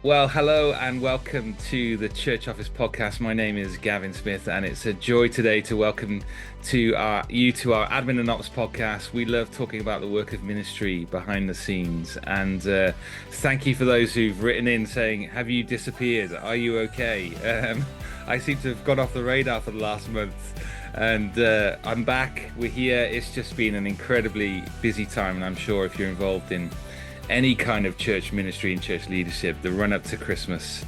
Well, hello and welcome to the Church Office podcast. My name is Gavin Smith, and it's a joy today to welcome to our Admin and Ops podcast. We love talking about the work of ministry behind the scenes, and thank you for those who've written in saying, "Have you disappeared? Are you okay?" I seem to have gone off the radar for the last month, and I'm back. We're here. It's just been an incredibly busy time, and I'm sure if you're involved in any kind of church ministry and church leadership, the run up to Christmas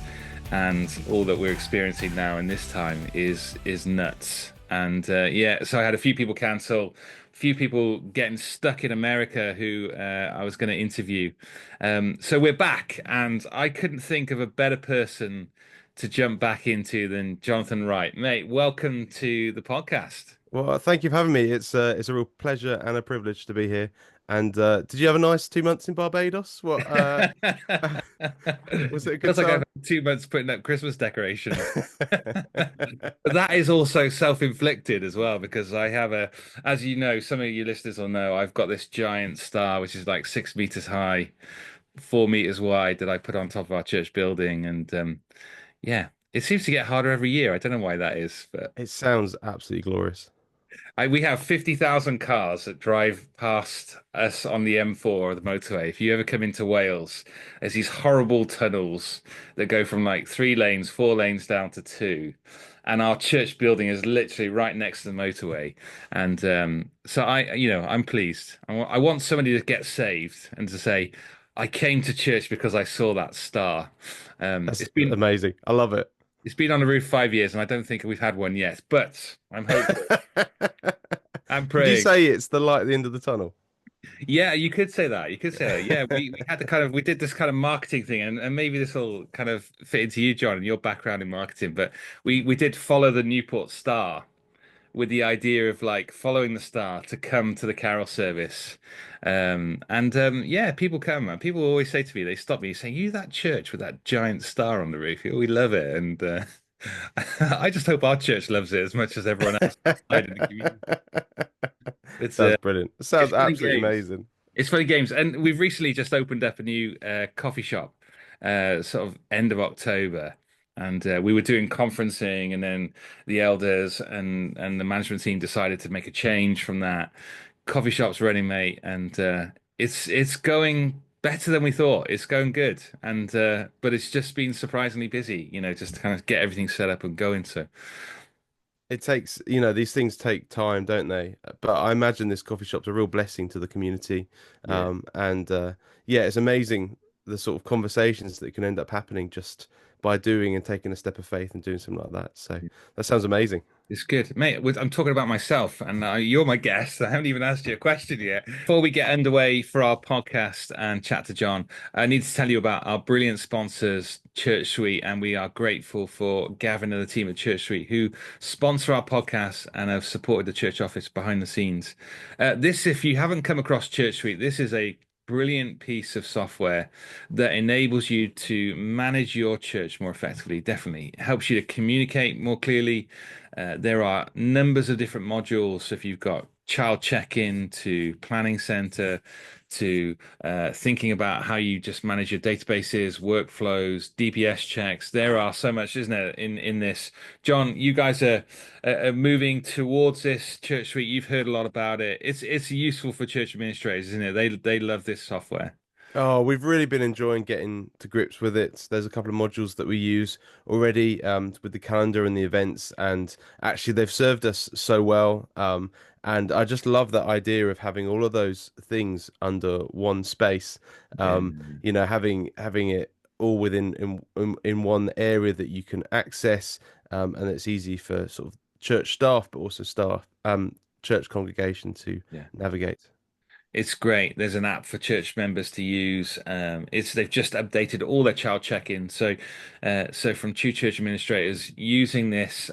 and all that we're experiencing now in this time is nuts. And so I had a few people cancel, a few people getting stuck in America who I was going to interview. So we're back, and I couldn't think of a better person to jump back into than Jonathan Wright. Mate, welcome to the podcast. Well, thank you for having me. It's a real pleasure and a privilege to be here. And did you have a nice 2 months in Barbados? What was it a good Feels like I've time? had 2 months putting up Christmas decorations. But that is also self-inflicted as well, because I have as you know, some of you listeners will know, I've got this giant star, which is like 6 meters high, 4 meters wide, that I put on top of our church building. And yeah, it seems to get harder every year. I don't know why that is, but It sounds absolutely glorious. we have 50,000 cars that drive past us on the M4 or the motorway. If you ever come into Wales, there's these horrible tunnels that go from like 3 lanes, 4 lanes down to two. And our church building is literally right next to the motorway. And so I'm pleased. I want somebody to get saved and to say, I came to church because I saw that star. That's It's been amazing. I love it. it's been on the roof 5 years, and I don't think we've had one yet. But I'm hopeful. I'm Would you praying. say it's the light at the end of the tunnel? Yeah, you could say that. You could say that. Yeah, we had we did this kind of marketing thing, and maybe this will kind of fit into you, John, and your background in marketing. But we did follow the Newport Star with the idea of like following the star to come to the carol service. Yeah, people come, and people always say to me, they stop me saying, "You that church with that giant star on the roof? We love it." And I just hope our church loves it as much as everyone else outside in the community. It's That's brilliant. It it's sounds fun and absolutely games. amazing. It's funny games, and we've recently just opened up a new coffee shop, sort of end of October, and we were doing conferencing, and then the elders and the management team decided to make a change from that. Coffee shop's running, mate, and it's going better than we thought. It's going good, and but it's just been surprisingly busy, just to kind of get everything set up and going. So It takes, these things take time, don't they? But I imagine this coffee shop's a real blessing to the community. yeah. And yeah, it's amazing the sort of conversations that can end up happening just by doing and taking a step of faith and doing something like that. So that sounds amazing. It's good, mate. I'm talking about myself, and you're my guest. I haven't even asked you a question yet. Before we get underway for our podcast and chat to John, I need to tell you about our brilliant sponsors, Church Suite, and we are grateful for Gavin and the team at Church Suite who sponsor our podcast and have supported the church office behind the scenes. If you haven't come across Church Suite, this is a brilliant piece of software that enables you to manage your church more effectively. Definitely helps you to communicate more clearly. There are numbers of different modules. So if you've got child check-in to planning center to thinking about how you just manage your databases, workflows, DPS checks, there are so much, isn't there, in this. John, you guys are moving towards this Church Suite. You've heard a lot about it. It's useful for church administrators, isn't it? They love this software. Oh, we've really been enjoying getting to grips with it. There's a couple of modules that we use already with the calendar and the events, and actually they've served us so well. And I just love that idea of having all of those things under one space. Yeah. Having it all within in one area that you can access, and it's easy for sort of church staff, but also church congregation to Yeah. navigate. It's great. There's an app for church members to use. They've just updated all their child check-in. So from two church administrators using this,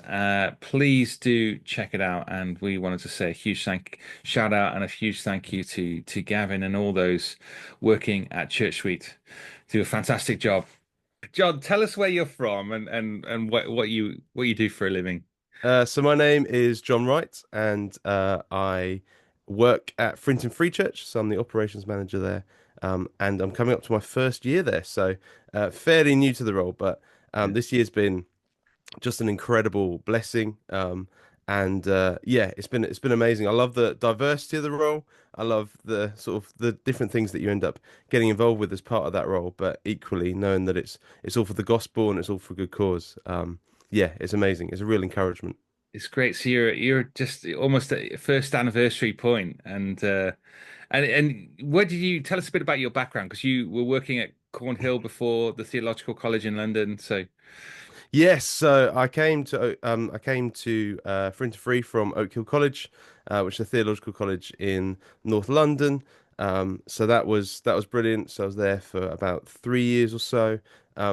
please do check it out. And we wanted to say a huge shout out and a huge thank you to Gavin and all those working at Church Suite. Do a fantastic job. John, tell us where you're from and what you do for a living. So my name is Jon Wright, and I work at Frinton Free Church. So I'm the operations manager there. and I'm coming up to my first year there, so fairly new to the role, but this year's been just an incredible blessing. And yeah, it's been amazing. I love the diversity of the role. I love the sort of the different things that you end up getting involved with as part of that role, but equally knowing that it's all for the gospel and it's all for a good cause. Yeah, it's amazing. It's a real encouragement. It's great. So you're just almost at first anniversary point, and what did you tell us a bit about your background? Because you were working at Cornhill before the Theological College in London. So Yes, so I came to Frinton Free from Oak Hill College, which is a theological college in North London. So that was brilliant. So I was there for about 3 years or so.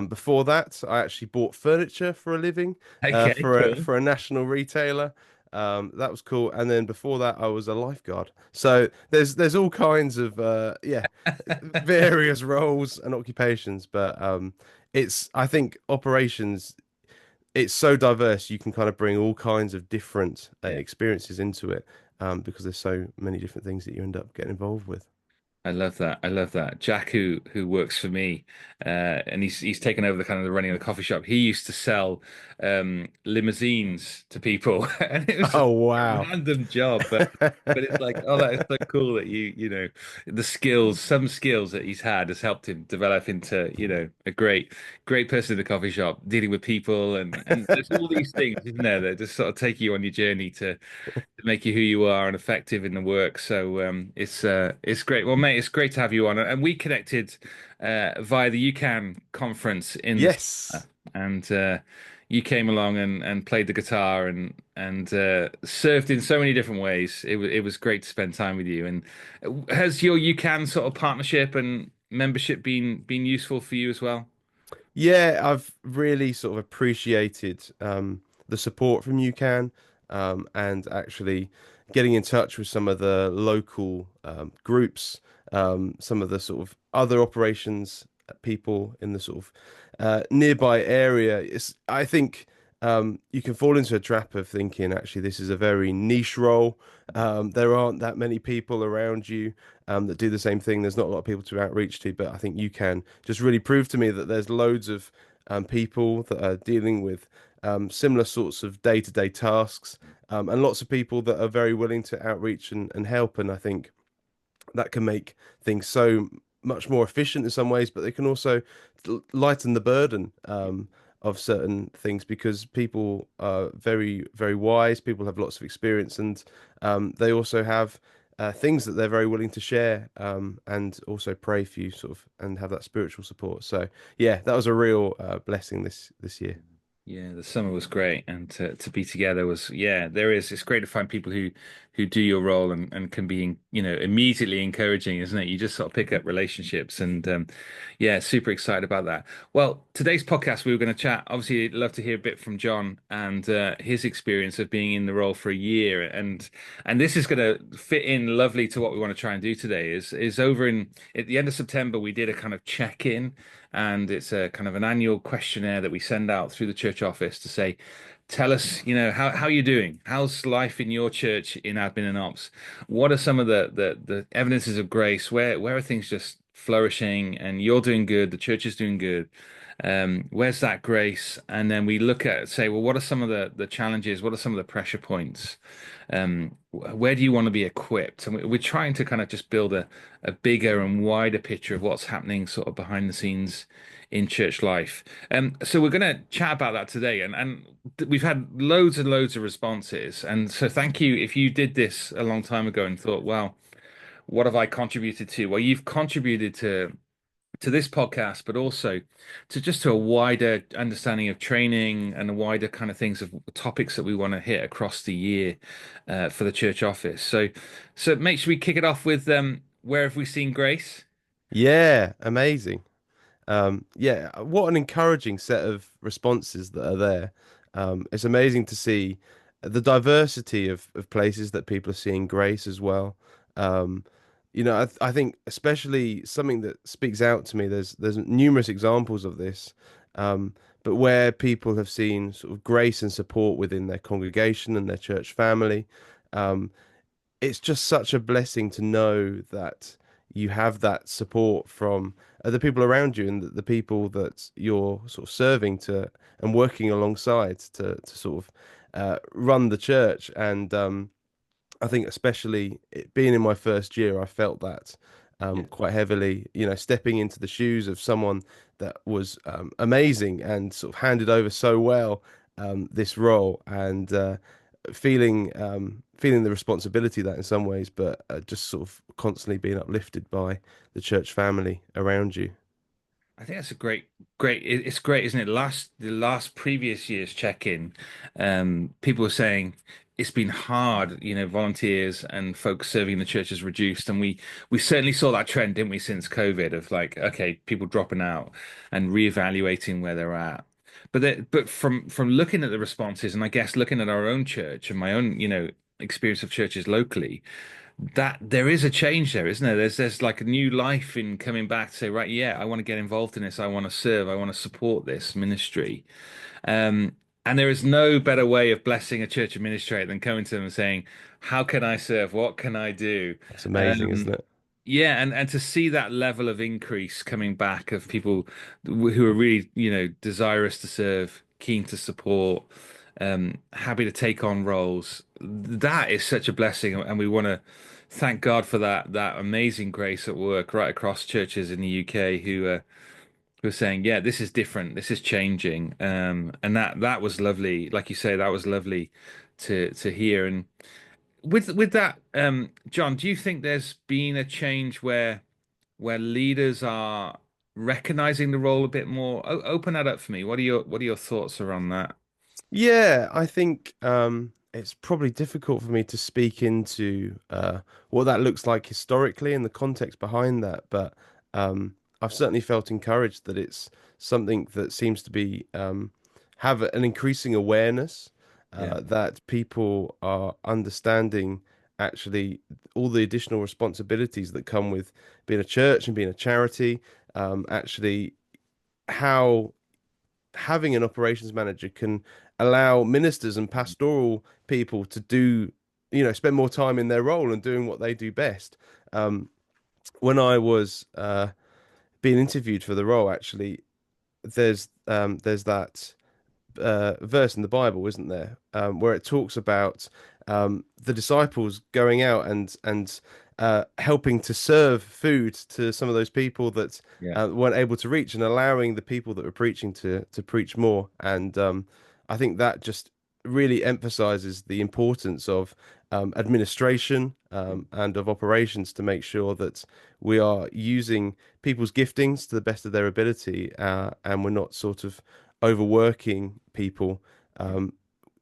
Before that, I actually bought furniture for a living, okay, for a cool. for a national retailer. That was cool. And then before that, I was a lifeguard. So there's all kinds of yeah, various roles and occupations, but it's I think operations it's so diverse. You can kind of bring all kinds of different Yeah. experiences into it, because there's so many different things that you end up getting involved with. I love that. I love that. Jack, who works for me, and he's taken over the kind of the running of the coffee shop. He used to sell limousines to people, and it was just Oh a wow. random job, but it's like, oh, that is so cool that the skills, some skills that he's had has helped him develop into, a great person in the coffee shop, dealing with people, and there's all these things, isn't there, that just sort of take you on your journey to make you who you are and effective in the work. So it's great. Well, mate, it's great to have you on. And we connected via the UCAN conference in the summer, Yes. and you came along and played the guitar and served in so many different ways. It was great to spend time with you. And has your UCAN sort of partnership and membership been useful for you as well? Yeah, I've really sort of appreciated the support from UCAN, and actually getting in touch with some of the local groups, some of the sort of other operations people in the sort of nearby area. I think you can fall into a trap of thinking actually this is a very niche role. There aren't that many people around you that do the same thing. There's not a lot of people to outreach to, but I think you can just really prove to me that there's loads of people that are dealing with similar sorts of day-to-day tasks, and lots of people that are very willing to outreach and help. And I think that can make things so much more efficient in some ways, but they can also lighten the burden of certain things because people are very, very wise. People have lots of experience, and they also have things that they're very willing to share, and also pray for you, sort of, and have that spiritual support. So, yeah, that was a real blessing this year. Yeah, the summer was great, and to be together was, yeah, there is. It's great to find people who do your role and can be, immediately encouraging, isn't it? You just sort of pick up relationships, and yeah, super excited about that. Well, today's podcast we were going to chat. Obviously, I'd love to hear a bit from John and his experience of being in the role for a year, and this is going to fit in lovely to what we want to try and do today. Is over in at the end of September we did a kind of check-in, and it's a kind of an annual questionnaire that we send out through the church office to say, tell us, how you're doing. How's life in your church in admin and ops? What are some of the evidences of grace? Where are things just flourishing and you're doing good, the church is doing good? Where's that grace? And then we look at say, well, what are some of the challenges? What are some of the pressure points? Where do you want to be equipped? And we're trying to kind of just build a bigger and wider picture of what's happening sort of behind the scenes in church life. So we're going to chat about that today, and we've had loads and loads of responses. And so thank you if you did this a long time ago and thought, well, what have I contributed to? Well, you've contributed to this podcast, but also to a wider understanding of training and a wider kind of things of topics that we want to hit across the year for the church office. So make sure we kick it off with where have we seen grace? Yeah, amazing. Yeah, what an encouraging set of responses that are there. It's amazing to see the diversity of places that people are seeing grace as well. Um, I think especially something that speaks out to me. There's numerous examples of this, but where people have seen sort of grace and support within their congregation and their church family. Um, it's just such a blessing to know that, you have that support from the people around you and the people that you're sort of serving to and working alongside to sort of run the church. And I think especially it being in my first year, I felt that Yeah. quite heavily, stepping into the shoes of someone that was amazing and sort of handed over so well this role, and feeling the responsibility of that in some ways, but just sort of constantly being uplifted by the church family around you. I think that's a it's great, isn't it? The last previous year's check-in, people were saying it's been hard, volunteers and folks serving in the church has reduced. And we certainly saw that trend, didn't we, since COVID of like, okay, people dropping out and reevaluating where they're at. But from looking at the responses and I guess looking at our own church and my own, experience of churches locally, that there is a change there, isn't there? There's like a new life in coming back to say, right, yeah, I want to get involved in this. I want to serve. I want to support this ministry. Um, and there is no better way of blessing a church administrator than coming to them and saying, how can I serve? What can I do? That's amazing, Um, isn't it? yeah, and to see that level of increase coming back of people who are really, desirous to serve, keen to support, happy to take on roles, that is such a blessing, and we want to thank God for that amazing grace at work right across churches in the UK who are saying, yeah, this is different, this is changing, and that was lovely, like you say, that was lovely to hear. And with that, John, do you think there's been a change where leaders are recognizing the role a bit more? Open that up for me. What are your thoughts around that? Yeah, I think it's probably difficult for me to speak into what that looks like historically and the context behind that, but I've certainly felt encouraged that it's something that seems to be have an increasing awareness Yeah, that people are understanding actually all the additional responsibilities that come with being a church and being a charity, actually how having an operations manager can allow ministers and pastoral people to do, spend more time in their role and doing what they do best. Um, when I was being interviewed for the role, actually, there's that verse in the Bible, isn't there, where it talks about the disciples going out and helping to serve food to some of those people that yeah, weren't able to reach, and allowing the people that were preaching to preach more. And I think that just really emphasizes the importance of administration and of operations to make sure that we are using people's giftings to the best of their ability, and we're not sort of overworking people yeah.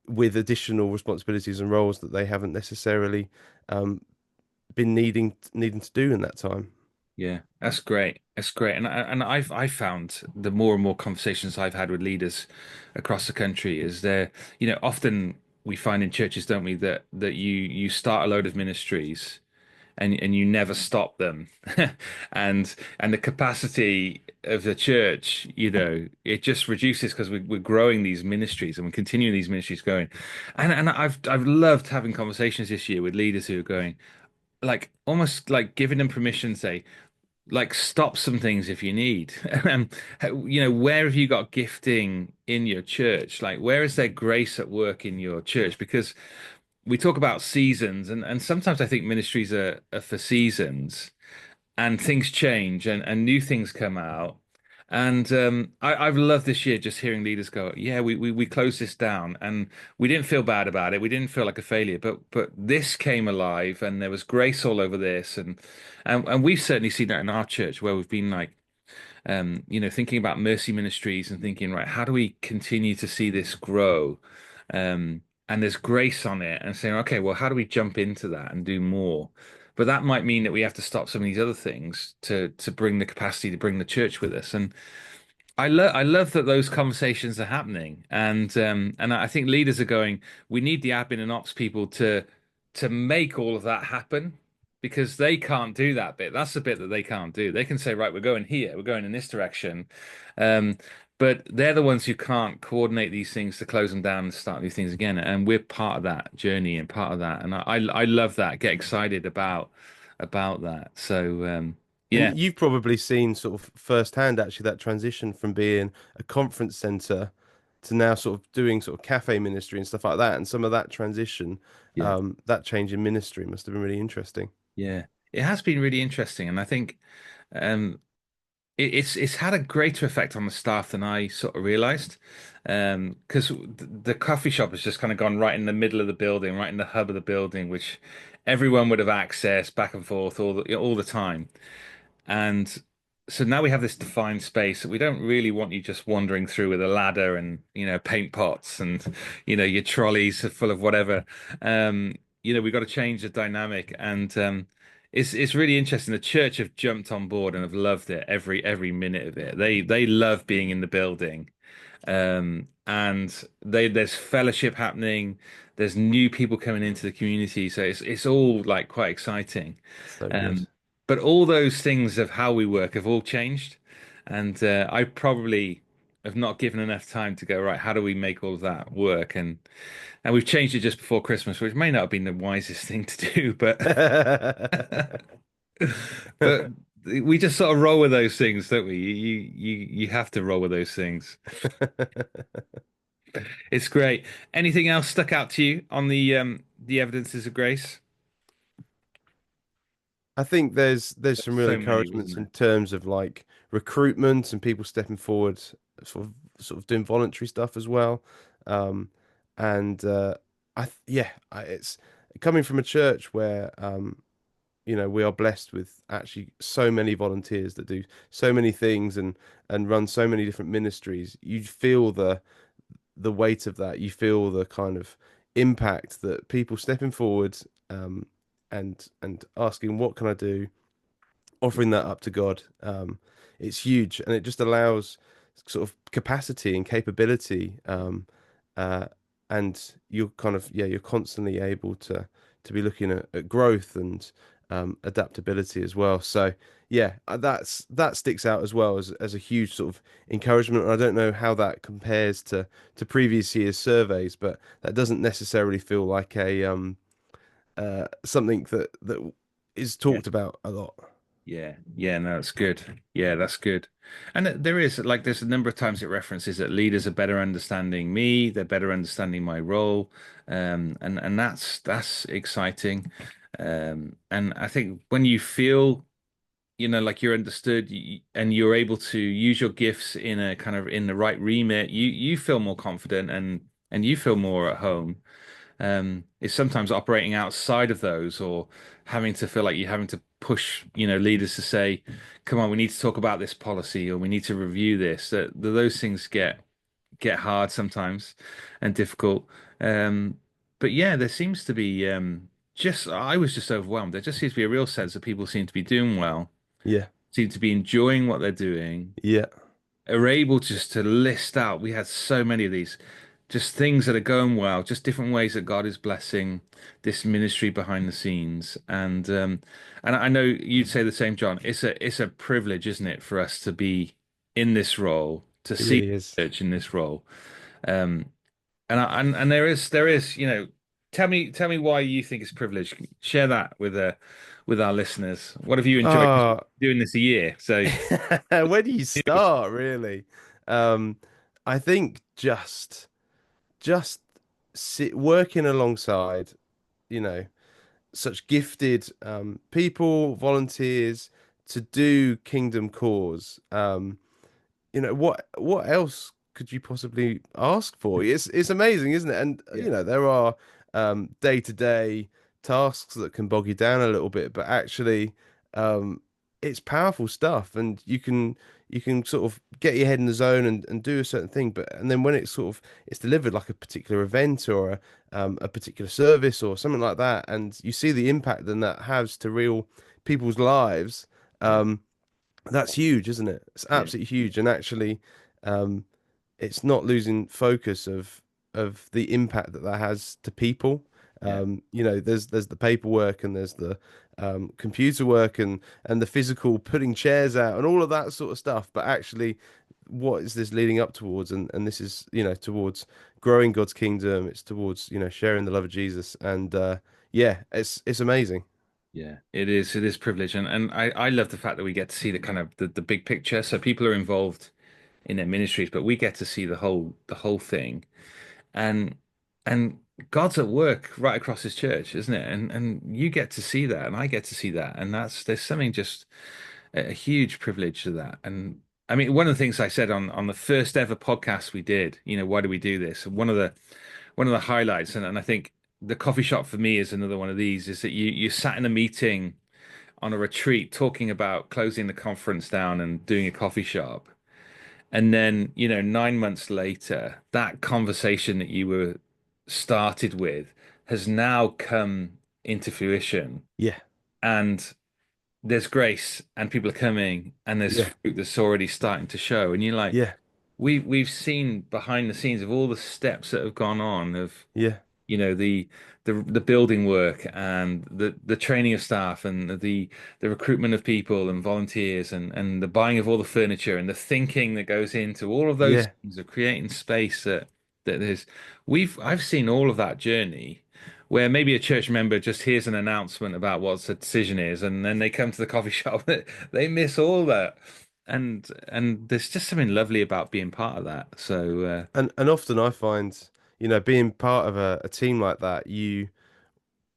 with additional responsibilities and roles that they haven't necessarily um, been needing to do in that time. Yeah, that's great. That's great. And I've found the more and more conversations I've had with leaders across the country is there, often we find in churches, don't we, that you start a load of ministries and you never stop them. And the capacity of the church, it just reduces because we're growing these ministries and we're continuing these ministries going. And I've loved having conversations this year with leaders who are going like almost like giving them permission, say, like stop some things if you need. Where have you got gifting in your church? Like, where is there grace at work in your church? Because we talk about seasons, and sometimes I think ministries are for seasons, and things change and new things come out. And I've loved this year just hearing leaders go, yeah, we closed this down and we didn't feel bad about it. We didn't feel like a failure, but this came alive and there was grace all over this. And we've certainly seen that in our church where we've been like, thinking about mercy ministries and thinking, right, how do we continue to see this grow? And there's grace on it and saying, okay, well, how do we jump into that and do more? But that might mean that we have to stop some of these other things to bring the capacity to bring the church with us. And I love that those conversations are happening, and I think leaders are going, we need the admin and ops people to make all of that happen because they can't do that bit. That's the bit that they can't do. They can say, right, we're going here, we're going in this direction, um, but they're the ones who can't coordinate these things to close them down and start new things again. And we're part of that journey and part of that. And I love that. Get excited about that. So. Yeah, And you've probably seen sort of firsthand actually that transition from being a conference center to now sort of doing sort of cafe ministry and stuff like that. And some of that transition, yeah, that change in ministry must have been really interesting. yeah. It has been really interesting, and I think um, it's had a greater effect on the staff than I sort of realized. Because the coffee shop has just kind of gone right in the middle of the building, right in the hub of the building, which everyone would have access back and forth all the time. And so now we have this defined space that we don't really want you just wandering through with a ladder and, paint pots and, your trolleys are full of whatever. We've got to change the dynamic. And it's really interesting. The church have jumped on board and have loved it every minute of it. They love being in the building. And there's fellowship happening. There's new people coming into the community. So it's all like quite exciting. So good. Um, but all those things of how we work have all changed, and I probably have not given enough time to go, right, how do we make all of that work? And we've changed it just before Christmas, which may not have been the wisest thing to do, but but we just sort of roll with those things, don't we? You have to roll with those things. It's great. Anything else stuck out to you on the evidences of grace? I think there's some real So many, encouragements wasn't in there? terms of like recruitment and people stepping forward, sort of doing voluntary stuff as well. Um, and it's coming from a church where we are blessed with actually so many volunteers that do so many things and run so many different ministries. You feel the weight of that. You feel the kind of impact that people stepping forward um, and asking, "What can I do?" Offering that up to God. It's huge, and it just allows sort of capacity and capability. Uh, and you're kind of you're constantly able to be looking at growth and adaptability as well. So yeah, that sticks out as well as a huge sort of encouragement. And I don't know how that compares to previous years' surveys, but that doesn't necessarily feel like a something that is Yeah. talked about a lot. Yeah, yeah, no, that's good. Yeah, that's good. And there is like there's a number of times it references that leaders are better understanding me, they're better understanding my role, and that's exciting. And I think when you feel, like you're understood and you're able to use your gifts in a kind of in the right remit, you feel more confident and you feel more at home. Is sometimes operating outside of those or having to feel like you're having to push, leaders to say, come on, we need to talk about this policy or we need to review this. That those things get hard sometimes and difficult. Um, but yeah, there seems to be just I was just overwhelmed. There just seems to be a real sense that people seem to be doing well, Yeah, seem to be enjoying what they're doing, yeah, are able just to list out. We had so many of these, just things that are going well, just different ways that God is blessing this ministry behind the scenes. And I know you'd say the same, John. It's a privilege, isn't it, for us to be in this role, to it see really is. the church in this role. Um, and there is, tell me why you think it's privilege. Share that with our listeners. What have you enjoyed? 'Cause Ah, you're doing this a year, so where do you start, really? Um, I think just working alongside, you know, such gifted people, volunteers to do kingdom cause. What else could you possibly ask for? It's amazing, isn't it? And yeah, there are day-to-day tasks that can bog you down a little bit, but actually um it's powerful stuff and you can sort of get your head in the zone and do a certain thing, but and then when it's delivered like a particular event or a particular service or something like that, and you see the impact then that has to real people's lives. yeah, um that's huge, isn't it? It's yeah, absolutely huge, and actually, um, it's not losing focus of the impact that has to people. yeah, There's the paperwork and there's the computer work and the physical putting chairs out and all of that sort of stuff. But actually, what is this leading up towards? And this is towards growing God's kingdom. It's towards sharing the love of Jesus. And yeah, it's amazing. Yeah, it is privilege, and I love the fact that we get to see the kind of the big picture. So people are involved in their ministries, but we get to see the whole thing, and and God's at work right across his church, isn't it? And you get to see that, and I get to see that, and that's there's something just a huge privilege to that. And I mean, one of the things I said on the first ever podcast we did, why do we do this? One of the highlights, and I think the coffee shop for me is another one of these, is that you sat in a meeting on a retreat talking about closing the conference down and doing a coffee shop. And then, 9 months later, that conversation that you were started with has now come into fruition. Yeah, And there's grace and people are coming and there's yeah, fruit that's already starting to show. And you're like, yeah, we've seen behind the scenes of all the steps that have gone on of yeah, the building work and the training of staff and the recruitment of people and volunteers and the buying of all the furniture and the thinking that goes into all of those yeah. things of creating space that there's I've seen all of that journey where maybe a church member just hears an announcement about what the decision is and then they come to the coffee shop. They miss all that. And there's just something lovely about being part of that. So And often I find, being part of a team like that,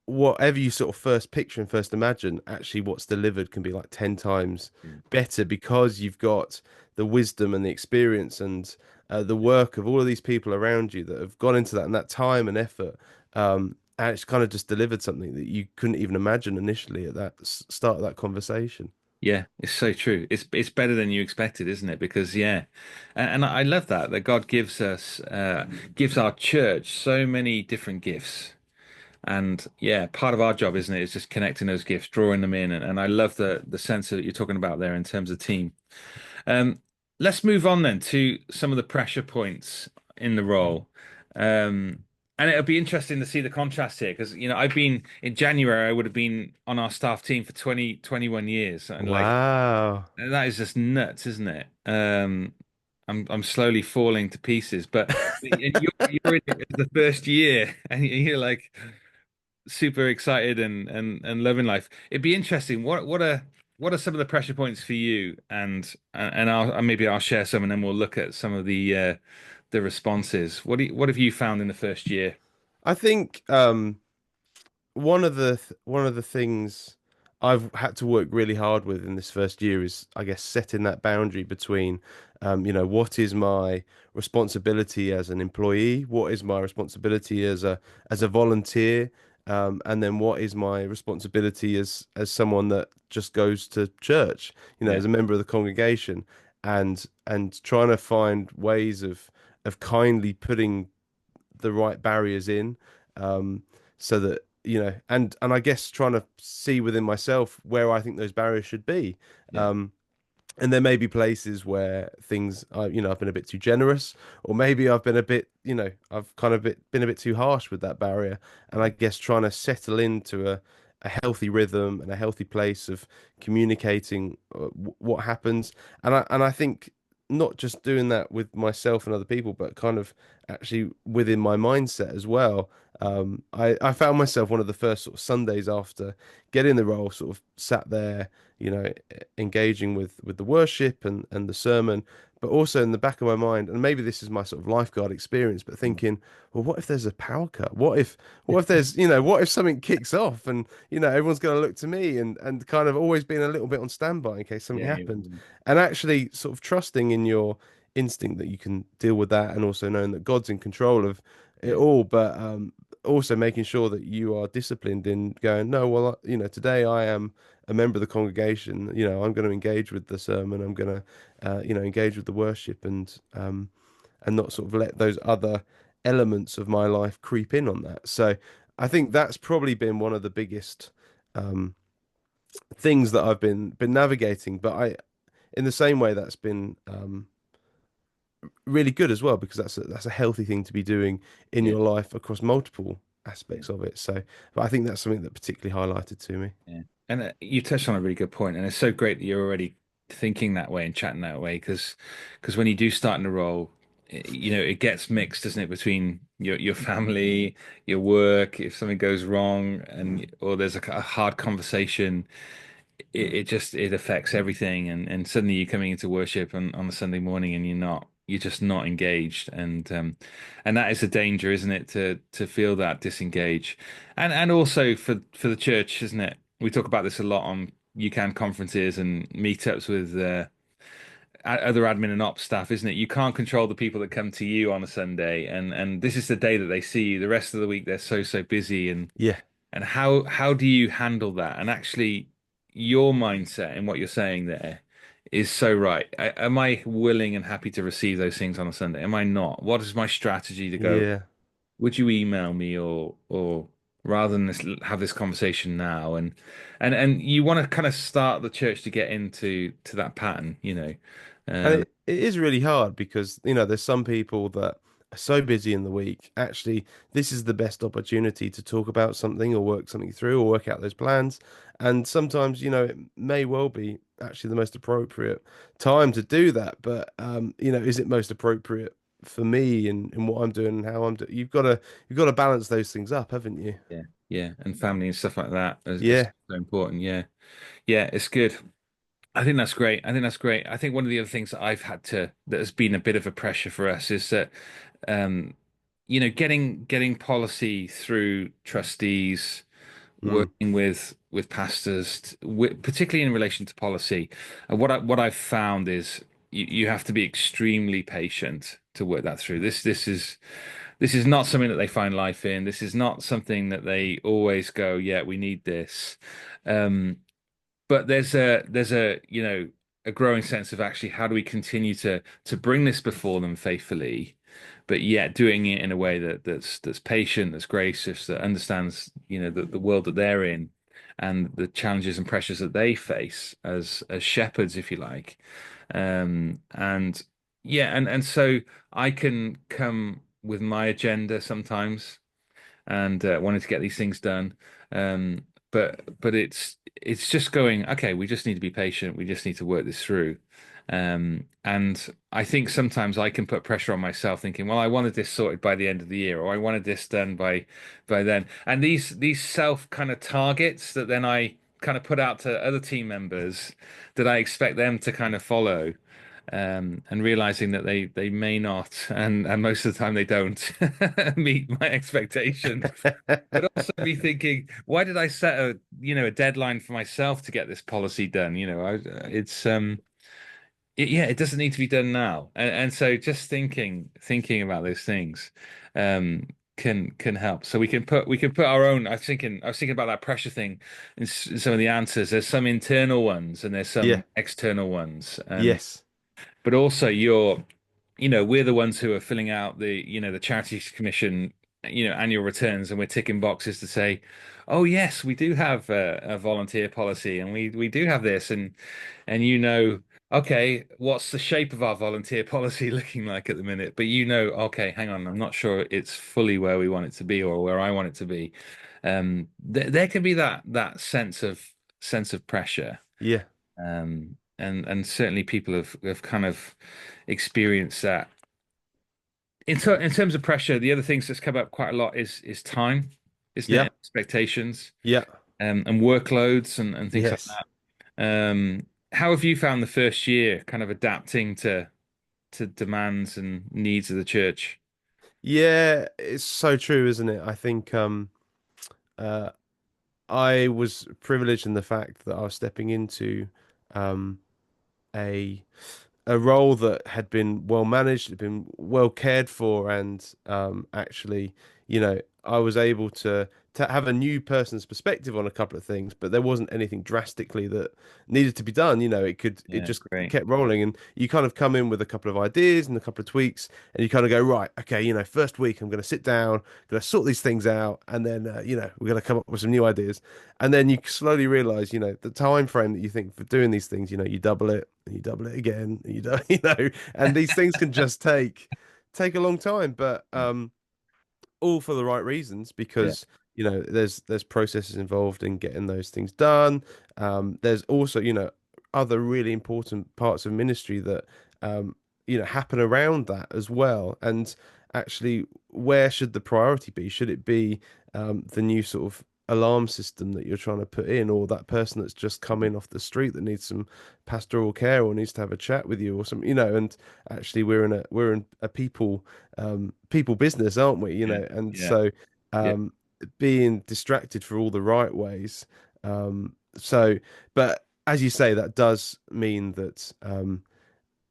whatever you sort of first picture and first imagine, actually what's delivered can be like 10 times better because you've got the wisdom and the experience and the work of all of these people around you that have gone into that and that time and effort. And it's kind of just delivered something that you couldn't even imagine initially at that start of that conversation. Yeah, it's so true. It's better than you expected, isn't it? Because yeah, and I love that God gives us gives our church so many different gifts. And yeah, part of our job, isn't it, is just connecting those gifts, drawing them in. And I love the sense that you're talking about there in terms of team. Um, let's move on then to some of the pressure points in the role. And it'll be interesting to see the contrast here because, I've been in January, I would have been on our staff team for 21 years. And like, Wow. that is just nuts, isn't it? I'm slowly falling to pieces, but you're in it as the first year and you're like super excited and loving life. It'd be interesting. What are some of the pressure points for you? And maybe I'll share some, and then we'll look at some of the responses. What have you found in the first year? I think one of the things I've had to work really hard with in this first year is, I guess, setting that boundary between, what is my responsibility as an employee, what is my responsibility as a volunteer, and then what is my responsibility as someone that just goes to church, Yeah, as a member of the congregation, and trying to find ways of kindly putting the right barriers in, so that and I guess trying to see within myself where I think those barriers should be. yeah, um and there may be places where things I've been a bit too generous, or maybe I've been a bit, I've kind of been a bit too harsh with that barrier. And I yeah, guess trying to settle into a healthy rhythm and a healthy place of communicating what happens. And I think not just doing that with myself and other people, but kind of actually within my mindset as well. I found myself one of the first sort of Sundays after getting the role, sort of sat there, engaging with the worship and the sermon, but also in the back of my mind, and maybe this is my sort of lifeguard experience, but mm, thinking, well, what if there's a power cut? What if there's, what if something kicks off and, everyone's going to look to me and kind of always being a little bit on standby in case something yeah, yeah, happened, and actually sort of trusting in your instinct that you can deal with that, and also knowing that God's in control of it yeah, all, but also making sure that you are disciplined in going, no, well, today I am a member of the congregation. I'm going to engage with the sermon. I'm going to, engage with the worship, and not sort of let those other elements of my life creep in on that. So I think that's probably been one of the biggest um, things that I've been navigating. But in the same way, that's been really good as well, because that's a healthy thing to be doing in yeah, your life across multiple yeah, aspects of it. So, but I think that's something that particularly highlighted to me. yeah. And you touched on a really good point, and it's so great that you're already thinking that way and chatting that way because when you do start in a role, it gets mixed, doesn't it, between your family, your work. If something goes wrong, or there's a hard conversation, it affects everything, and suddenly you're coming into worship on a Sunday morning, and you're just not engaged, and that is a danger, isn't it, to feel that disengage, and also for the church, isn't it? We talk about this a lot on UCAN conferences and meetups with other admin and ops staff, isn't it? You can't control the people that come to you on a Sunday, and this is the day that they see you. The rest of the week they're so busy, Yeah, and how do you handle that? And actually, your mindset and what you're saying there is so right. Am I willing and happy to receive those things on a Sunday? Am I not? What is my strategy to go? yeah. Would you email me, or rather than have this conversation now? And you want to kind of start the church to get into that pattern, And Um, it is really hard because, there's some people that are so busy in the week. Actually, this is the best opportunity to talk about something or work something through or work out those plans. And sometimes, it may well be actually the most appropriate time to do that. But, is it most appropriate for me and what I'm doing and how I'm doing? You've got to balance those things up, haven't you? yeah, yeah, and family and stuff like that is Yeah, so important. Yeah, yeah, it's good. I think that's great. I think that's great. I think one of the other things that has been a bit of a pressure for us is that, um, getting policy through trustees, mm, working with pastors, particularly in relation to policy. And what I've found is you have to be extremely patient to work that through. This is not something that they find life in. This is not something that they always go, yeah, we need this. Um, but there's a growing sense of actually how do we continue to bring this before them faithfully, but yet doing it in a way that's patient, that's gracious, that understands the world that they're in, and the challenges and pressures that they face as shepherds, if you like. And yeah, and so I can come with my agenda sometimes, and wanting to get these things done. But it's just going, okay, we just need to be patient. We just need to work this through. And I think sometimes I can put pressure on myself, thinking, well, I wanted this sorted by the end of the year, or I wanted this done by then. And these self kind of targets that then I kind of put out to other team members that I expect them to kind of follow, and realizing that they may not, and most of the time they don't meet my expectations. But also be thinking, why did I set a deadline for myself to get this policy done? Yeah, it doesn't need to be done now. And so just thinking about those things um can help. So we can put our own. I was thinking about that pressure thing in some of the answers. There's some internal ones and there's yeah, some external ones. And yes, but also we're the ones who are filling out the Charities Commission, annual returns, and we're ticking boxes to say, oh yes, we do have a volunteer policy, and we do have this, and okay, what's the shape of our volunteer policy looking like at the minute? But okay, hang on, I'm not sure it's fully where we want it to be or where I want it to be. There can be that sense of pressure, yeah, and certainly people have kind of experienced that. In terms of pressure, the other things that's come up quite a lot is time, isn't yeah, it? Expectations, yeah, and workloads and things like yes. that. How have you found the first year kind of adapting to demands and needs of the church? Yeah, it's so true, isn't it? I think uh I was privileged in the fact that I was stepping into um a a role that had been well managed, had been well cared for, and actually, I was able to have a new person's perspective on a couple of things, but there wasn't anything drastically that needed to be done. It Yeah, just great. kept rolling, and you kind of come in with a couple of ideas and a couple of tweaks, and you kind of go, right, okay, first week I'm going to sit down, going to sort these things out, and then we're going to come up with some new ideas, and then you slowly realize, the time frame that you think for doing these things, you double it and you double it again, and and these things can just take a long time, but all for the right reasons Yeah, because there's processes involved in getting those things done. There's also other really important parts of ministry that happen around that as well. And actually, where should the priority be? Should it be the new sort of alarm system that you're trying to put in, or that person that's just come in off the street that needs some pastoral care or needs to have a chat with you or something, and actually we're in a people business, aren't we? Yeah, And yeah, so yeah. being distracted for all the right ways. So, but as you say, that does mean that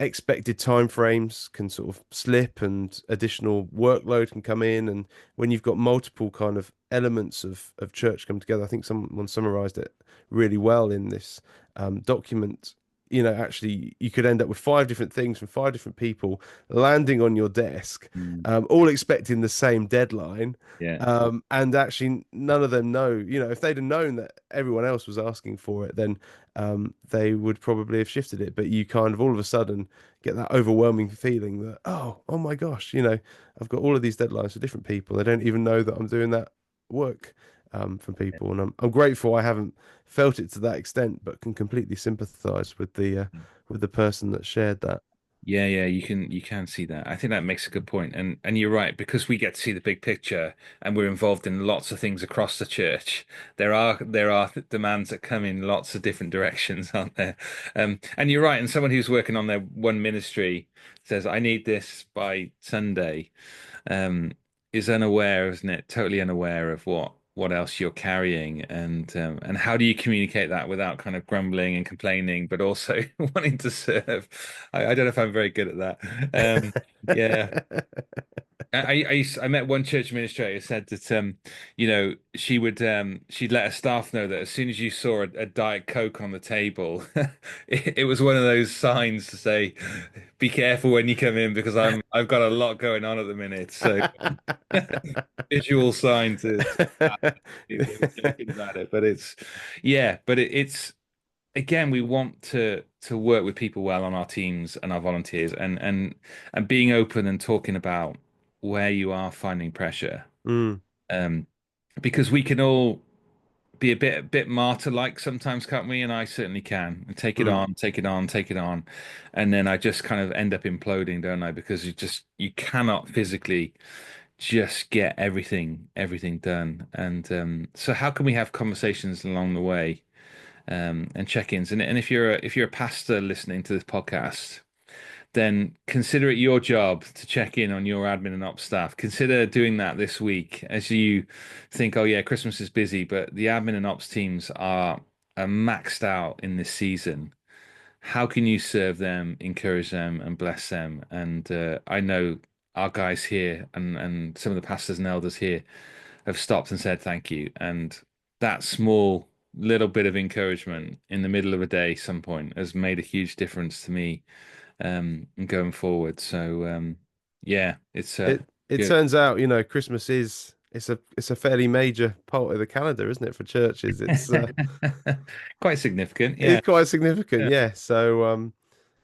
expected timeframes can sort of slip and additional workload can come in. And when you've got multiple kind of elements of church come together, I think someone summarized it really well in this document. Actually, you could end up with five different things from five different people landing on your desk, Mm, all expecting the same deadline. yeah. And actually, none of them know. If they'd have known that everyone else was asking for it, then they would probably have shifted it. But you kind of all of a sudden get that overwhelming feeling that, oh my gosh, I've got all of these deadlines for different people. They don't even know that I'm doing that work for people, and I'm grateful I haven't felt it to that extent, but can completely sympathise with the person that shared that. Yeah, yeah, you can see that. I think that makes a good point. And you're right, because we get to see the big picture and we're involved in lots of things across the church. There are demands that come in lots of different directions, aren't there? And you're right, and someone who's working on their one ministry says, I need this by Sunday, um, is unaware, isn't it? Totally unaware of what else you're carrying, and how do you communicate that without kind of grumbling and complaining, but also wanting to serve. I don't know if I'm very good at that. Yeah. I met one church administrator who said that she'd let her staff know that as soon as you saw a Diet Coke on the table, it was one of those signs to say, be careful when you come in because I've got a lot going on at the minute. So visual sign to people were joking about it, but it's again, we want to work with people well on our teams and our volunteers, and being open and talking about where you are finding pressure, Mm, um, because we can all be a bit martyr-like sometimes, can't we? And I certainly can. And take it mm. on, take it on, take it on, and then I just kind of end up imploding, don't I? Because you cannot physically just get everything done. And so how can we have conversations along the way, and check-ins? And if you're a pastor listening to this podcast, then consider it your job to check in on your admin and ops staff. Consider doing that this week as you think, oh yeah, Christmas is busy, but the admin and ops teams are maxed out in this season. How can you serve them, encourage them, and bless them? And I know our guys here and some of the pastors and elders here have stopped and said thank you. And that small little bit of encouragement in the middle of a day, some point, has made a huge difference to me, going forward. So yeah, it's It good. turns out, Christmas is it's a fairly major part of the calendar, isn't it, for churches? Quite significant. Yeah. It's quite significant, Yeah. yeah. So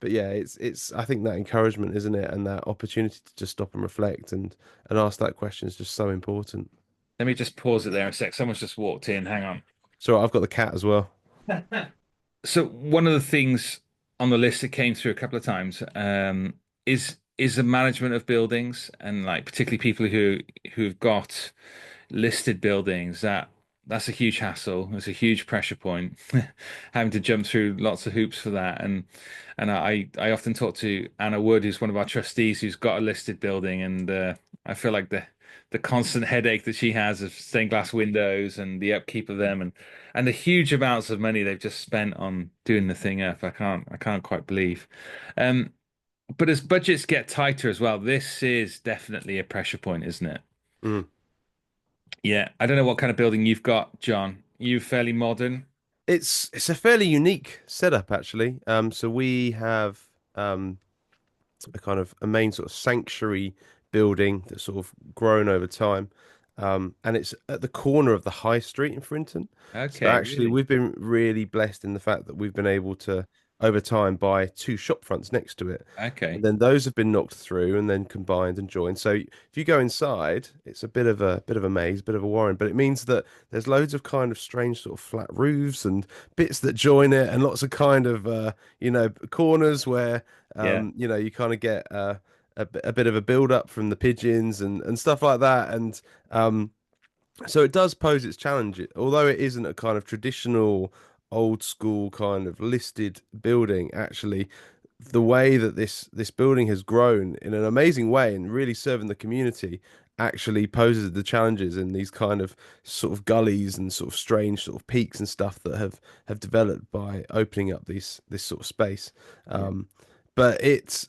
but yeah, it's I think that encouragement, isn't it? And that opportunity to just stop and reflect and ask that question is just so important. Let me just pause it there a sec. Someone's just walked in. Hang on. So I've got the cat as well. So one of the things on the list that came through a couple of times, is the management of buildings, and like particularly people who've got listed buildings. That's a huge hassle. It's a huge pressure point, having to jump through lots of hoops for that. And I often talk to Anna Wood, who's one of our trustees, who's got a listed building, and I feel like the constant headache that she has of stained glass windows and the upkeep of them, and the huge amounts of money they've just spent on doing the thing up. I can't quite believe. Um, but as budgets get tighter as well, this is definitely a pressure point, isn't it? Mm. Yeah, I don't know what kind of building you've got, John. You fairly modern? It's a fairly unique setup actually. So we have a kind of a main sort of sanctuary building that's sort of grown over time. And it's at the corner of the high street in Frinton. So Okay, actually, really? we've been really blessed in the fact that we've been able to, over time, buy two shop fronts next to it. And Okay. then those have been knocked through and then combined and joined. So if you go inside, it's a bit of a maze, bit of a warren, but it means that there's loads of kind of strange sort of flat roofs and bits that join it, and lots of kind of corners where Yeah. You kind of get a bit of a build up from the pigeons and stuff like that. And so it does pose its challenge, although it isn't a kind of traditional old school kind of listed building. Actually, the way that this building has grown in an amazing way and really serving the community actually poses the challenges in these kind of sort of gullies and sort of strange sort of peaks and stuff that have developed by opening up this sort of space. Yeah. But it's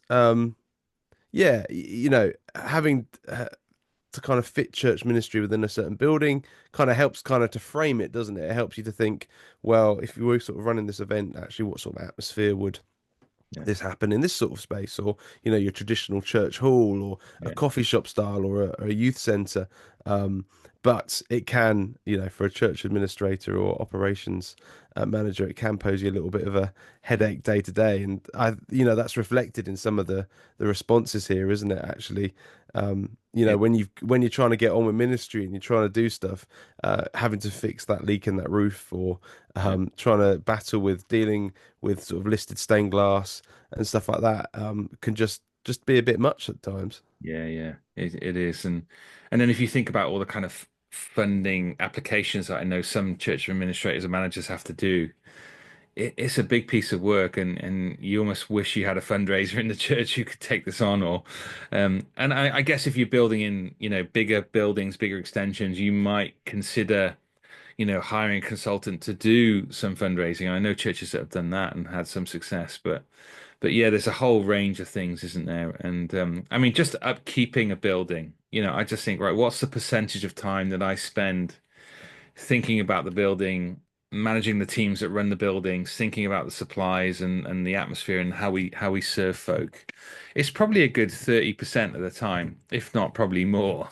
yeah, having to kind of fit church ministry within a certain building kind of helps kind of to frame it, doesn't it? It helps you to think, well, if you were sort of running this event, actually, what sort of atmosphere would Yeah. this happen in this sort of space, or your traditional church hall, or a Yeah. coffee shop style, or a youth center. Um, but it can, for a church administrator or operations manager, it can pose you a little bit of a headache day to day, and that's reflected in some of the responses here, isn't it? Actually, Yeah. when you're trying to get on with ministry and you're trying to do stuff, having to fix that leak in that roof, or Yeah. trying to battle with dealing with sort of listed stained glass and stuff like that, can just be a bit much at times. Yeah, yeah, it is, and then if you think about all the kind of funding applications that I know some church administrators and managers have to do, it's a big piece of work, and you almost wish you had a fundraiser in the church who could take this on, or, and I guess if you're building in, bigger buildings, bigger extensions, you might consider, hiring a consultant to do some fundraising. I know churches that have done that and had some success, but yeah, there's a whole range of things, isn't there? And I mean, just upkeeping a building, I just think, right, what's the percentage of time that I spend thinking about the building, managing the teams that run the buildings, thinking about the supplies and the atmosphere and how we serve folk? It's probably a good 30% of the time, if not probably more.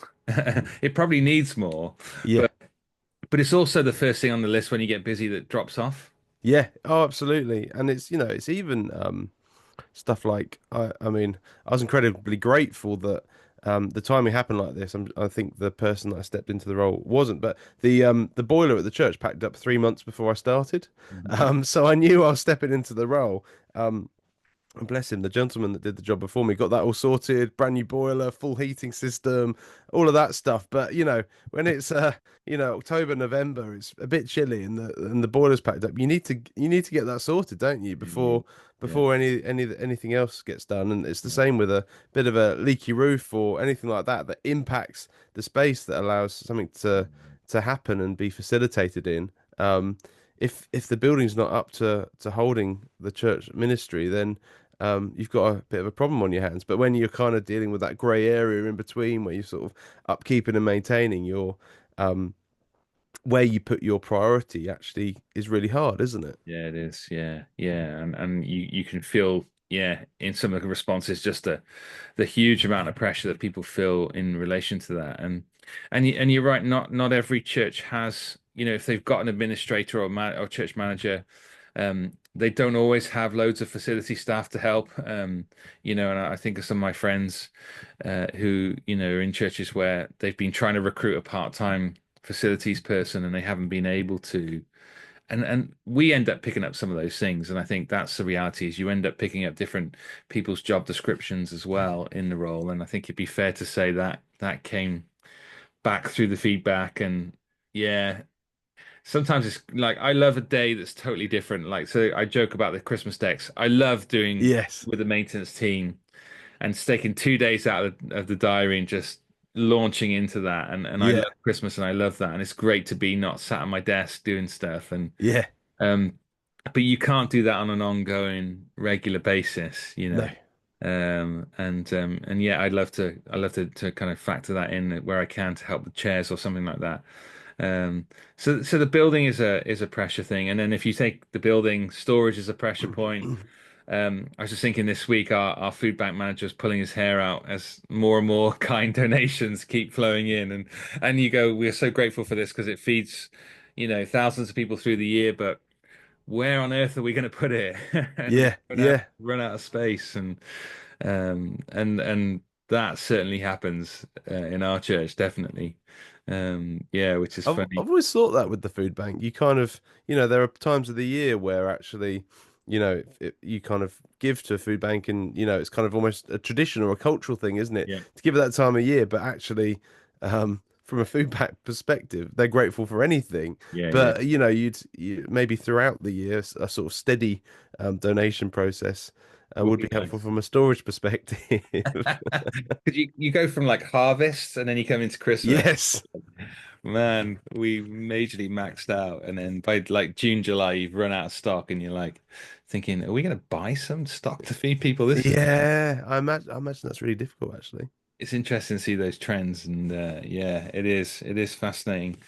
It probably needs more, Yeah. but it's also the first thing on the list when you get busy that drops off. Yeah. Oh, absolutely. And it's even stuff like I mean, I was incredibly grateful that the timing happened like this. I think the person that I stepped into the role wasn't, but the boiler at the church packed up 3 months before I started. Mhm. So I knew I was stepping into the role. And bless him, the gentleman that did the job before me got that all sorted, brand new boiler, full heating system, all of that stuff. But when it's October, November, it's a bit chilly and the boiler's packed up. You need to get that sorted, don't you, Yeah, yeah, before anything else gets done. And it's the same with a bit of a leaky roof or anything like that that impacts the space that allows something to happen and be facilitated in. If the building's not up to holding the church ministry, then you've got a bit of a problem on your hands. But when you're kind of dealing with that grey area in between, where you're sort of upkeeping and maintaining um, where you put your priority actually is really hard, isn't it? yeah, it is. Yeah, yeah, and you can feel, yeah, in some of the responses just the huge amount of pressure that people feel in relation to that, and you're right. Not every church has, if they've got an administrator or church manager, they don't always have loads of facility staff to help. And I think of some of my friends who, are in churches where they've been trying to recruit a part-time facilities person and they haven't been able to. And we end up picking up some of those things. And I think that's the reality is you end up picking up different people's job descriptions as well in the role. And I think it'd be fair to say that that came back through the feedback. And yeah, sometimes it's like I love a day that's totally different. Like, so I joke about the Christmas decks. I love doing Yes. with the maintenance team and taking 2 days out of the diary and just launching into that. And I Yeah. love Christmas and I love that. And it's great to be not sat at my desk doing stuff. And Yeah. um, but you can't do that on an ongoing, regular basis, No. and yeah, I'd love to kind of factor that in where I can to help the chairs or something like that. So the building is a pressure thing, and then if you take the building, storage is a pressure point. I was just thinking this week, our food bank manager is pulling his hair out as more and more kind donations keep flowing in, and you go, we're so grateful for this because it feeds, thousands of people through the year, but where on earth are we going to put it? And Yeah. Yeah. run out of space, and that certainly happens in our church, definitely. Yeah, which is I've funny. always thought that with the food bank, you kind of, there are times of the year where actually you kind of give to a food bank, and it's kind of almost a tradition or a cultural thing, isn't it, Yeah. to give at that time of year. But actually, from a food bank perspective, they're grateful for anything. Yeah, yeah. But you maybe throughout the year, a sort of steady donation process Would would be be helpful nice. from a storage perspective. Because you go from like harvest and then you come into Christmas. Yes. Man, we majorly maxed out, and then by like June, July, you've run out of stock, and you're like thinking, are we going to buy some stock to feed people this year? Yeah, I imagine that's really difficult actually. It's interesting to see those trends, and yeah, it is fascinating.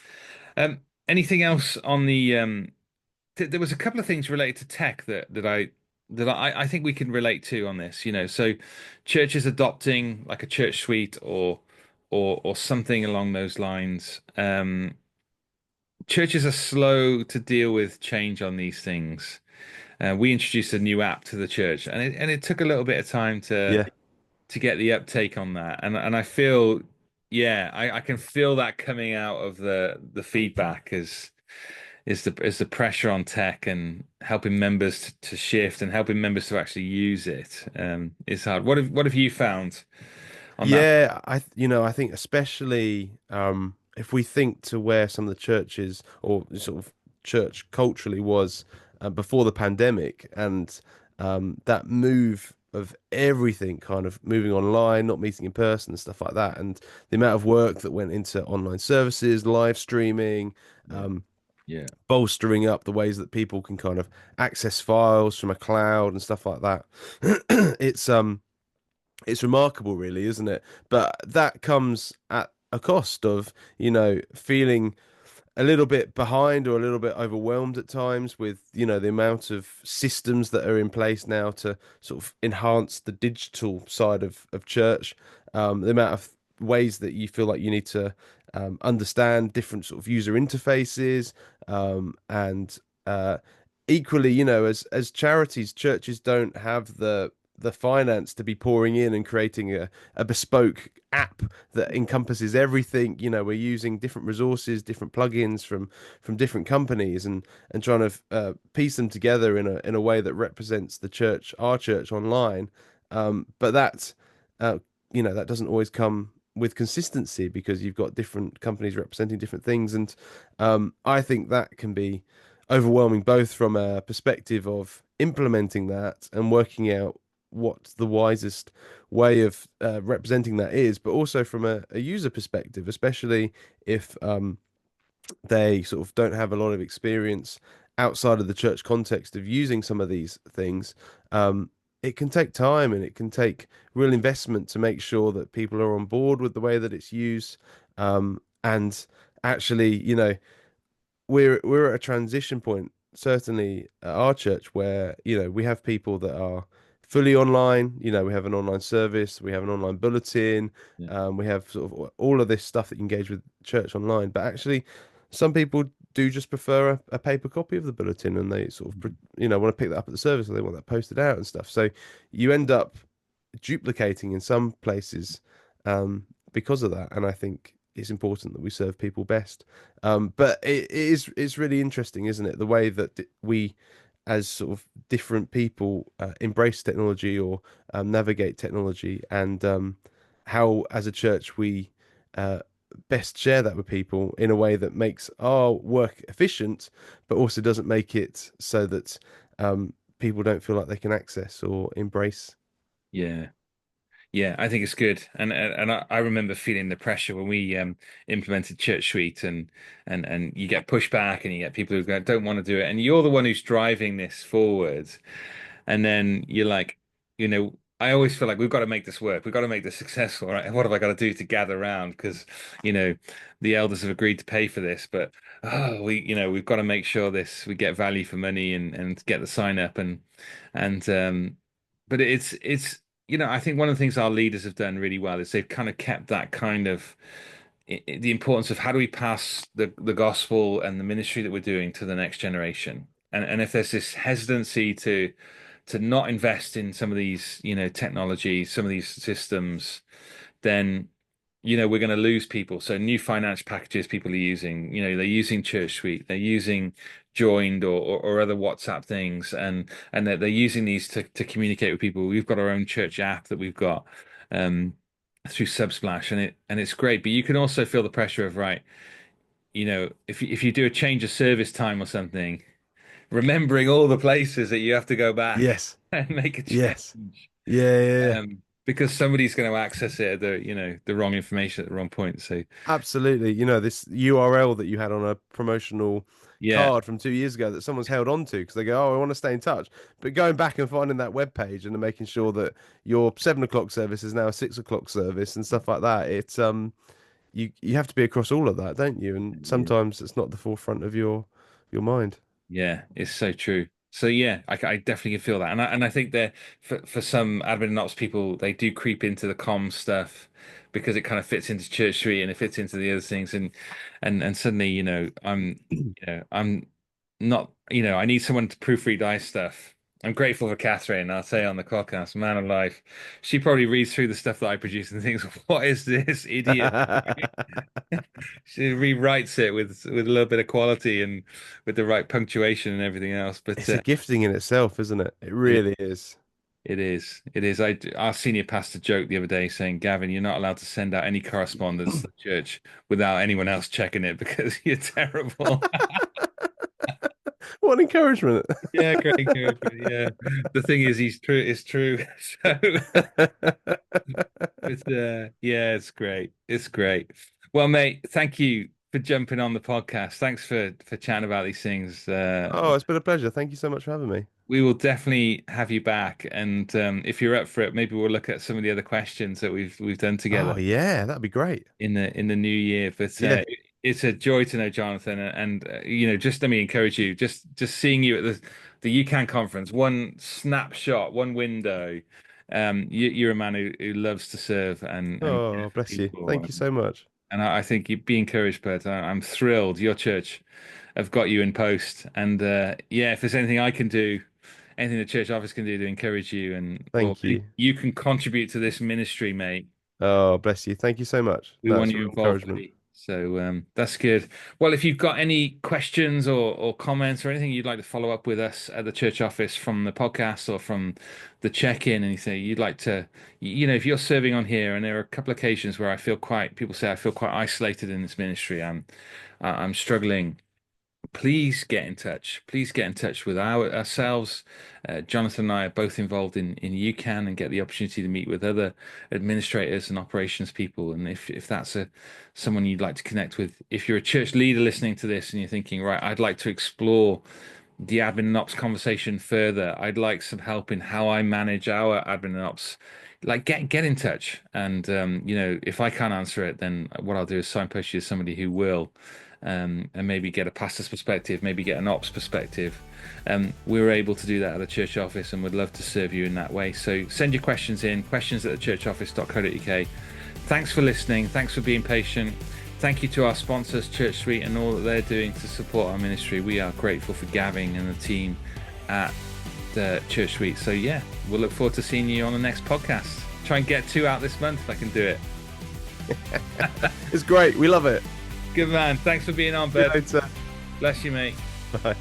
Anything else on the there was a couple of things related to tech that I think we can relate to on this, so churches adopting like a church suite or something along those lines. Churches are slow to deal with change on these things. We introduced a new app to the church, and it took a little bit of time to Yeah. to get the uptake on that. And I feel, yeah, I can feel that coming out of the feedback is the pressure on tech and helping members to shift and helping members to actually use it. Is hard. What have you found on that? Yeah, I think especially if we think to where some of the churches or sort of church culturally was before the pandemic, and that move of everything kind of moving online, not meeting in person and stuff like that, and the amount of work that went into online services, live streaming, Yeah, um, yeah, bolstering up the ways that people can kind of access files from a cloud and stuff like that. It's remarkable, really, isn't it? But that comes at a cost of, feeling a little bit behind or a little bit overwhelmed at times with, the amount of systems that are in place now to sort of enhance the digital side of church. The amount of ways that you feel like you need to understand different sort of user interfaces, and equally, as charities, churches don't have the finance to be pouring in and creating a bespoke app that encompasses everything. We're using different resources, different plugins from different companies, and trying to piece them together in a way that represents the church, our church online. But uh, that doesn't always come with consistency because you've got different companies representing different things, and I think that can be overwhelming both from a perspective of implementing that and working out what the wisest way of representing that is, but also from a user perspective, especially if they sort of don't have a lot of experience outside of the church context of using some of these things. It can take time and it can take real investment to make sure that people are on board with the way that it's used. And actually, we're at a transition point, certainly at our church, where we have people that are fully online. We have an online service, we have an online bulletin, yeah, we have sort of all of this stuff that you engage with church online. But actually, some people do just prefer a paper copy of the bulletin, and they sort of want to pick that up at the service, or they want that posted out and stuff. So you end up duplicating in some places because of that. And I think it's important that we serve people best. But it's really interesting, isn't it? The way that we, as sort of different people, embrace technology or navigate technology, and how, as a church, we best share that with people in a way that makes our work efficient, but also doesn't make it so that people don't feel like they can access or embrace. yeah. Yeah, I think it's good, and I remember feeling the pressure when we implemented Church Suite, and you get pushback, and you get people who don't want to do it, and you're the one who's driving this forward, and then you're like, I always feel like we've got to make this work, we've got to make this successful, right? And what have I got to do to gather around? Because you know the elders have agreed to pay for this, but we've got to make sure we get value for money and get the sign up and but I think one of the things our leaders have done really well is they've kind of kept that kind of the importance of how do we pass the gospel and the ministry that we're doing to the next generation. And if there's this hesitancy to not invest in some of these, technology, some of these systems, then we're going to lose people. So new finance packages people are using, they're using Church Suite, they're using Joined or other WhatsApp things, and they're using these to communicate with people. We've got our own church app that we've got um, through Subsplash, and it's great. But you can also feel the pressure of, right, if you do a change of service time or something, remembering all the places that you have to go back Yes. and make a Yes. change. Yeah, yeah, yeah. Because somebody's going to access it at the wrong information at the wrong point. So Absolutely. This URL that you had on a promotional yeah, card from 2 years ago that someone's held on to because they go, "Oh, I want to stay in touch." But going back and finding that web page and then making sure that your 7 o'clock service is now a 6 o'clock service and stuff like that, it's you have to be across all of that, don't you? And sometimes it's not the forefront of your mind. yeah, it's so true. So yeah, I definitely can feel that, and I think that for some admin and ops people, they do creep into the comms stuff because it kind of fits into Church Street and it fits into the other things, and suddenly I'm not I need someone to proofread ice stuff. I'm grateful for Catherine. I'll say on the podcast, man of life, she probably reads through the stuff that I produce and thinks, "What is this idiot?" She rewrites it with a little bit of quality and with the right punctuation and everything else. But It's a gifting in itself, isn't it? It it, really is. it is. It is. Our senior pastor joked the other day saying, Gavin, you're not allowed to send out any correspondence to the church without anyone else checking it because you're terrible. What encouragement. Yeah, great encouragement. Yeah. The thing is, he's true. It's true. So yeah, it's great. It's great. Well, mate, thank you for jumping on the podcast. Thanks for chatting about these things. Oh, it's been a pleasure. Thank you so much for having me. We will definitely have you back, and if you're up for it, maybe we'll look at some of the other questions that we've done together Oh, yeah, that'd be great. in the new year. But Yeah. it's a joy to know Jonathan, and just let me encourage you. Just seeing you at the UCAN conference, one snapshot, one window. You're a man who loves to serve and care Oh, for bless you. people, Thank you so much. and I think you'd be encouraged, but I'm thrilled. Your church have got you in post, and yeah, if there's anything I can do, anything the church office can do to encourage you, and or Thank you. you can contribute to this ministry, mate. Oh, bless you. Thank you so much. We No, want it's a you real involved, encouragement. buddy. So that's good. Well, if you've got any questions or comments or anything you'd like to follow up with us at the church office from the podcast or from the check-in, and you say you'd like to, if you're serving on here, and there are a couple of occasions where people say I feel quite isolated in this ministry. I'm struggling. Please get in touch. Please get in touch with ourselves. Jonathan and I are both involved in UCAN and get the opportunity to meet with other administrators and operations people. And if that's someone you'd like to connect with, if you're a church leader listening to this and you're thinking, right, I'd like to explore the admin and ops conversation further. I'd like some help in how I manage our admin and ops. Like get in touch, and if I can't answer it, then what I'll do is signpost you to somebody who will, and maybe get a pastor's perspective, maybe get an ops perspective. We were able to do that at the church office, and would love to serve you in that way. So send your questions in, questions@thechurchoffice.co.uk. Thanks for listening. Thanks for being patient. Thank you to our sponsors, Church Suite, and all that they're doing to support our ministry. We are grateful for Gavin and the team at the Church Suite. So yeah, we'll look forward to seeing you on the next podcast. Try and get 2 out this month if I can do it. It's great. We love it. Good man. Thanks for being on, See you bud. later. Bless you, mate. Bye.